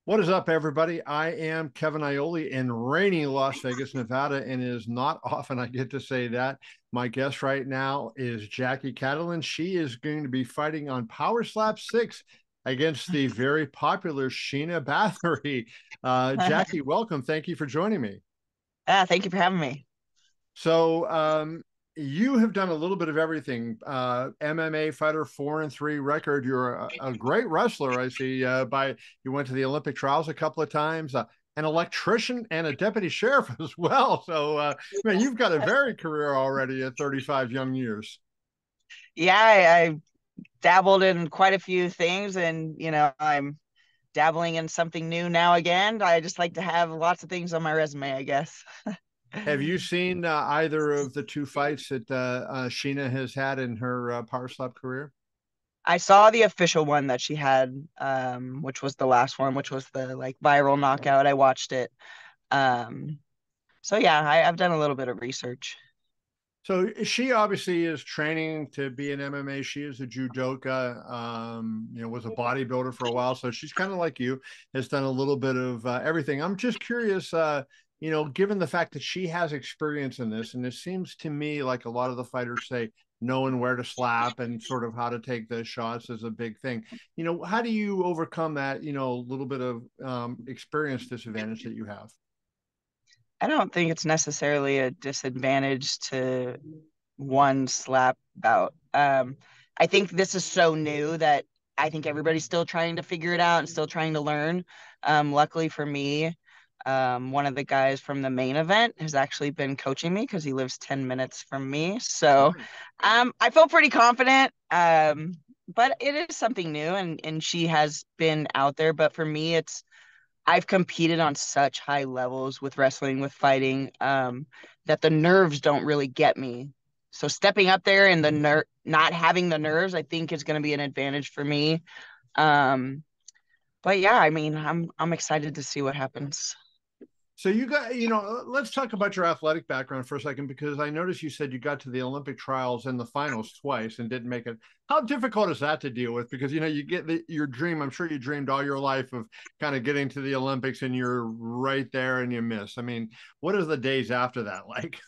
What is up, everybody? I am Kevin Iole in rainy Las Vegas, Nevada, and it is not often I get to say that. My guest right now is Jackie Cataline. She is going to be fighting on Power Slap 6 against the very popular Sheena Bathory. Jackie, welcome. Thank you for joining me. Thank you for having me. So, you have done a little bit of everything. MMA fighter, 4-3 record. You're a great wrestler. I see. By you went to the Olympic trials a couple of times. An electrician and a deputy sheriff as well. So, man, you've got a varied career already at 35 young years. Yeah, I dabbled in quite a few things, and I'm dabbling in something new now again. I just like to have lots of things on my resume, I guess. Have you seen either of the two fights that Sheena has had in her power slap career? I saw the official one that she had, which was the last one, which was the like viral knockout. I watched it. Um, so yeah, I've done a little bit of research. So she obviously is training to be an MMA. She is a judoka. Was a bodybuilder for a while, so she's kind of like you, has done a little bit of everything. I'm just curious, given the fact that she has experience in this, and it seems to me like a lot of the fighters say knowing where to slap and sort of how to take the shots is a big thing. How do you overcome that? Little bit of experience disadvantage that you have. I don't think it's necessarily a disadvantage to one slap bout. I think this is so new that I think everybody's still trying to figure it out and still trying to learn. Luckily for me, one of the guys from the main event has actually been coaching me because he lives 10 minutes from me. So I feel pretty confident. But it is something new, and she has been out there. But for me, I've competed on such high levels with wrestling, with fighting, that the nerves don't really get me. So stepping up there and not having the nerves, I think is going to be an advantage for me. Um, but yeah, I mean, I'm excited to see what happens. So let's talk about your athletic background for a second, because I noticed you said you got to the Olympic trials and the finals twice and didn't make it. How difficult is that to deal with? Because you get your dream. I'm sure you dreamed all your life of kind of getting to the Olympics, and you're right there and you miss. I mean, what is the days after that like?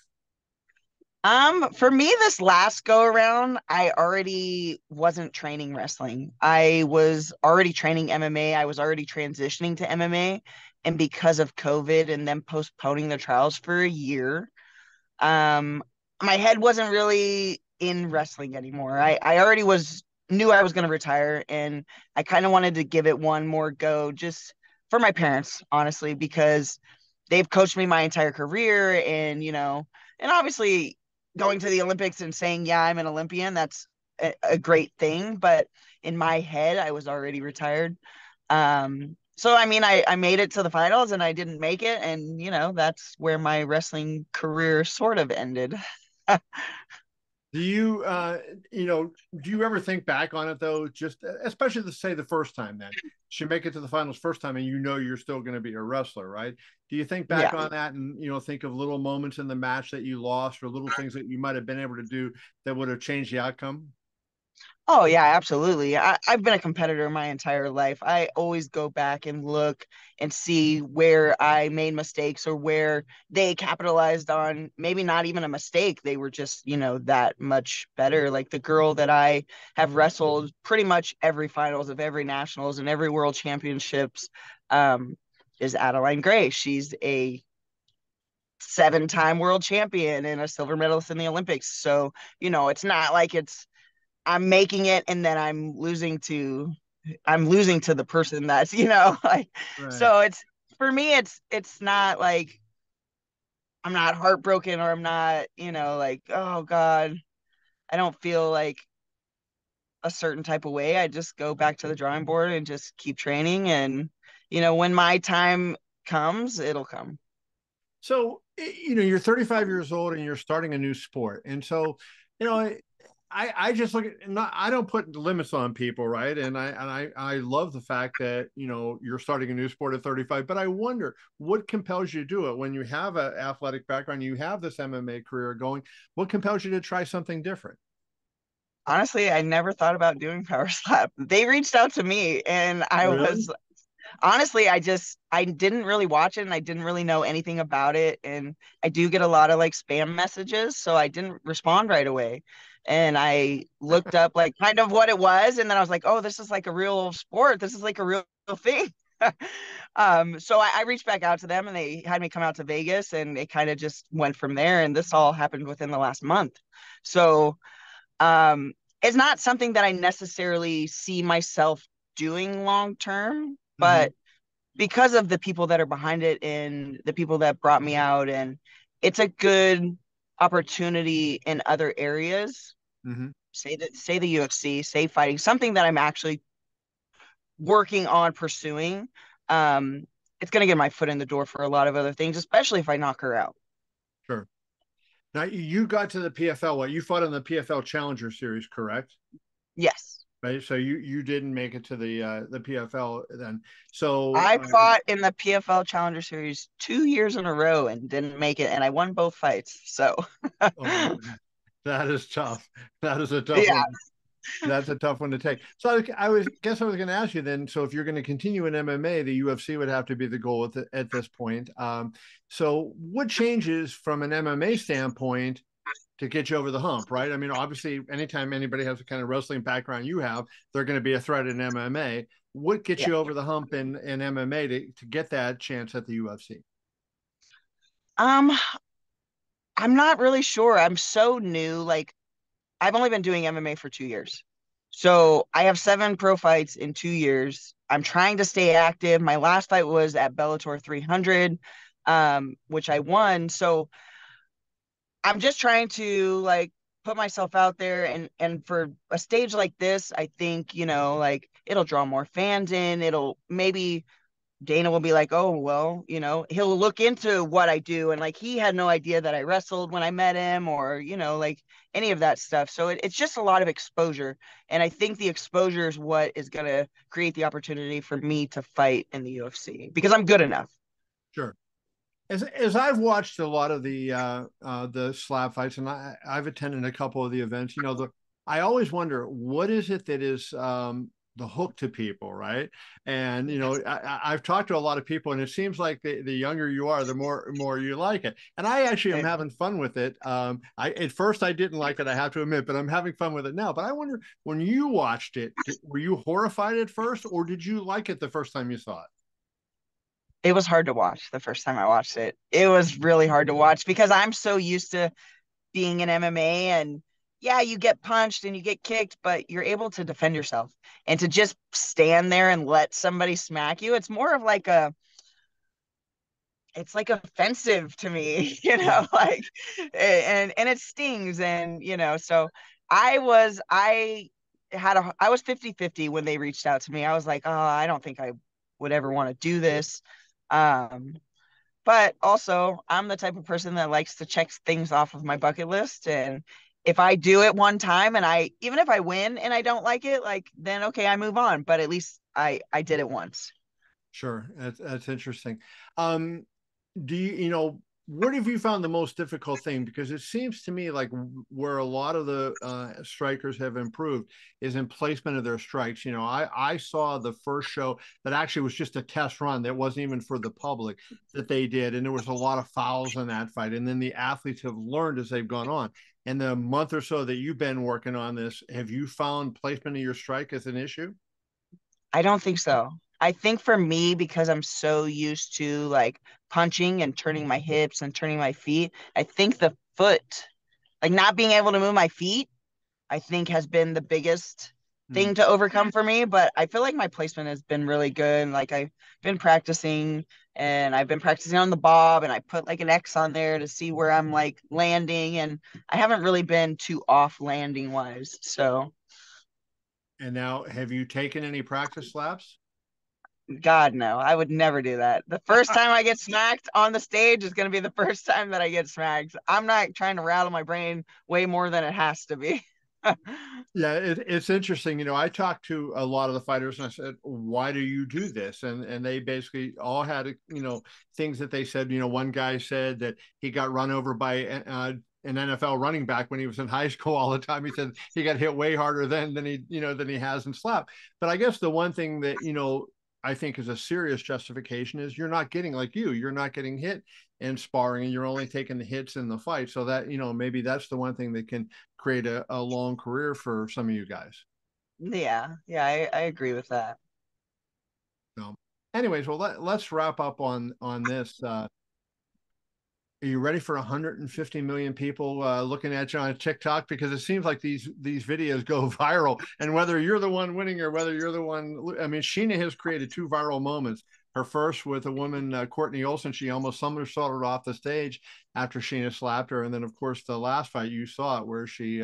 For me, this last go around, I already wasn't training wrestling. I was already training MMA. I was already transitioning to MMA. And because of COVID and then postponing the trials for a year, um, my head wasn't really in wrestling anymore. I already knew I was going to retire, and I kind of wanted to give it one more go just for my parents, honestly, because they've coached me my entire career, and obviously going to the Olympics and saying, yeah, I'm an Olympian, that's a great thing. But in my head, I was already retired. So I mean, I made it to the finals and I didn't make it, and that's where my wrestling career sort of ended. Do you, do you ever think back on it though? Just especially to say the first time that she make it to the finals first time, and you're still going to be a wrestler, right? Do you think back Yeah. on that and think of little moments in the match that you lost, or little things that you might have been able to do that would have changed the outcome? Oh yeah, absolutely. I've been a competitor my entire life. I always go back and look and see where I made mistakes or where they capitalized on maybe not even a mistake. They were just, that much better. Like the girl that I have wrestled pretty much every finals of every nationals and every world championships, um, is Adeline Gray. She's a 7-time world champion and a silver medalist in the Olympics. So, it's not like I'm making it and then I'm losing to the person that's, like, Right. so it's for me, it's not like I'm not heartbroken or I'm not, like, oh God, I don't feel like a certain type of way. I just go back to the drawing board and just keep training, and when my time comes, it'll come. So, you're 35 years old and you're starting a new sport. And so, you know, I just look at, not, I don't put limits on people, right? And I love the fact that, you're starting a new sport at 35, but I wonder what compels you to do it when you have an athletic background, you have this MMA career going, what compels you to try something different? Honestly, I never thought about doing power slap. They reached out to me and I Really? was honestly, I didn't really watch it and I didn't really know anything about it. And I do get a lot of like spam messages, so I didn't respond right away. And I looked up like kind of what it was, and then I was like, oh, this is like a real sport. This is like a real thing. So I reached back out to them and they had me come out to Vegas and it kind of just went from there. And this all happened within the last month. So it's not something that I necessarily see myself doing long term, Mm-hmm. but because of the people that are behind it and the people that brought me out, and it's a good opportunity in other areas. Mm-hmm. Say the UFC, say fighting, something that I'm actually working on pursuing. Um, it's gonna get my foot in the door for a lot of other things, especially if I knock her out. Sure. Now you got to the PFL. What you fought in the PFL Challenger Series, correct? Yes. Right. So you didn't make it to the PFL then. So I fought in the PFL Challenger Series 2 years in a row and didn't make it, and I won both fights. So, oh, that is tough. That is a tough yeah, one. That's a tough one to take. So I was guess I was going to ask you then. So if you're going to continue in MMA, the UFC would have to be the goal at this point. So what changes from an MMA standpoint to get you over the hump, right? I mean, obviously, anytime anybody has the kind of wrestling background you have, they're going to be a threat in MMA. What gets yeah. you over the hump in MMA to get that chance at the UFC? Um, I'm not really sure. I'm so new. Like, I've only been doing MMA for 2 years. So I have 7 pro fights in 2 years. I'm trying to stay active. My last fight was at Bellator 300, which I won. So I'm just trying to like put myself out there, and for a stage like this, I think, like it'll draw more fans in. It'll maybe Dana will be like, "Oh, well, he'll look into what I do." And like he had no idea that I wrestled when I met him, or, like any of that stuff. So it's just a lot of exposure. And I think the exposure is what is going to create the opportunity for me to fight in the UFC because I'm good enough. Sure. As I've watched a lot of the slab fights, and I've attended a couple of the events, I always wonder what is it that is the hook to people, right? And I've talked to a lot of people, and it seems like the younger you are, the more you like it. And I actually am having fun with it. I at first I didn't like it, I have to admit, but I'm having fun with it now. But I wonder when you watched it, were you horrified at first, or did you like it the first time you saw it? It was hard to watch the first time I watched it. It was really hard to watch because I'm so used to being in MMA, and yeah, you get punched and you get kicked, but you're able to defend yourself. And to just stand there and let somebody smack you, it's more of like it's like offensive to me, Yeah, like, and it stings. And so I was 50-50 when they reached out to me. I was like, oh, I don't think I would ever want to do this. Um, but also, I'm the type of person that likes to check things off of my bucket list. And if I do it one time and even if I win and I don't like it, like, then okay, I move on. But at least I did it once. sure. That's interesting. Um, do what have you found the most difficult thing? Because it seems to me like where a lot of the strikers have improved is in placement of their strikes. I saw the first show that actually was just a test run that wasn't even for the public that they did, and there was a lot of fouls in that fight. And then the athletes have learned as they've gone on. In the month or so that you've been working on this, have you found placement of your strike as an issue? I don't think so. I think for me, because I'm so used to like punching and turning my hips and turning my feet, I think the foot, like not being able to move my feet, I think has been the biggest Hmm. thing to overcome for me. But I feel like my placement has been really good. Like I've been practicing and I've been practicing on the bob, and I put like an X on there to see where I'm like landing. And I haven't really been too off landing wise. So And now, have you taken any practice laps? God, no, I would never do that. The first time I get smacked on the stage is going to be the first time that I get smacked. I'm not trying to rattle my brain way more than it has to be. Yeah, it's interesting. I talked to a lot of the fighters and I said, "Why do you do this?" And they basically all had things that they said. One guy said that he got run over by an NFL running back when he was in high school all the time. He said he got hit way harder then than he has in slap. But I guess the one thing that I think is a serious justification is you're not getting like you're not getting hit in sparring and you're only taking the hits in the fight. So that, maybe that's the one thing that can create a long career for some of you guys. Yeah, yeah, I agree with that. So anyways, well, let's wrap up on this. Are you ready for 150 million people looking at you on TikTok? Because it seems like these videos go viral, and whether you're the one winning or whether you're the one, I mean, Sheena has created two viral moments. Her first with a woman, Courtney Olsen, she almost somersaulted off the stage after Sheena slapped her, and then of course the last fight you saw it where she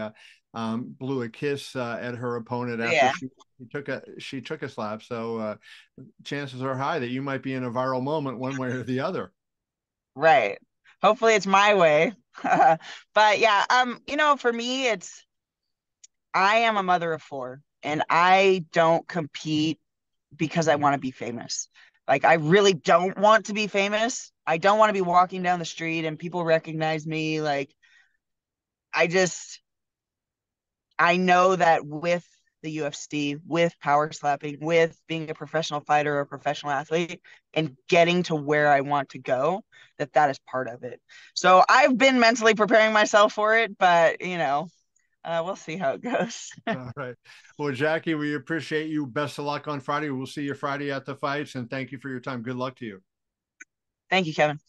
blew a kiss at her opponent after Yeah, she took a slap. So chances are high that you might be in a viral moment one way or the other. right. Hopefully it's my way. But yeah, for me, I am a mother of four and I don't compete because I want to be famous. Like, I really don't want to be famous. I don't want to be walking down the street and people recognize me. Like, I just, I know that with the UFC, with power slapping, with being a professional fighter or a professional athlete, and getting to where I want to go, that is part of it. So I've been mentally preparing myself for it, but we'll see how it goes. All right. Well, Jackie, we appreciate you. Best of luck on Friday. We'll see you Friday at the fights, and thank you for your time. Good luck to you. Thank you, Kevin.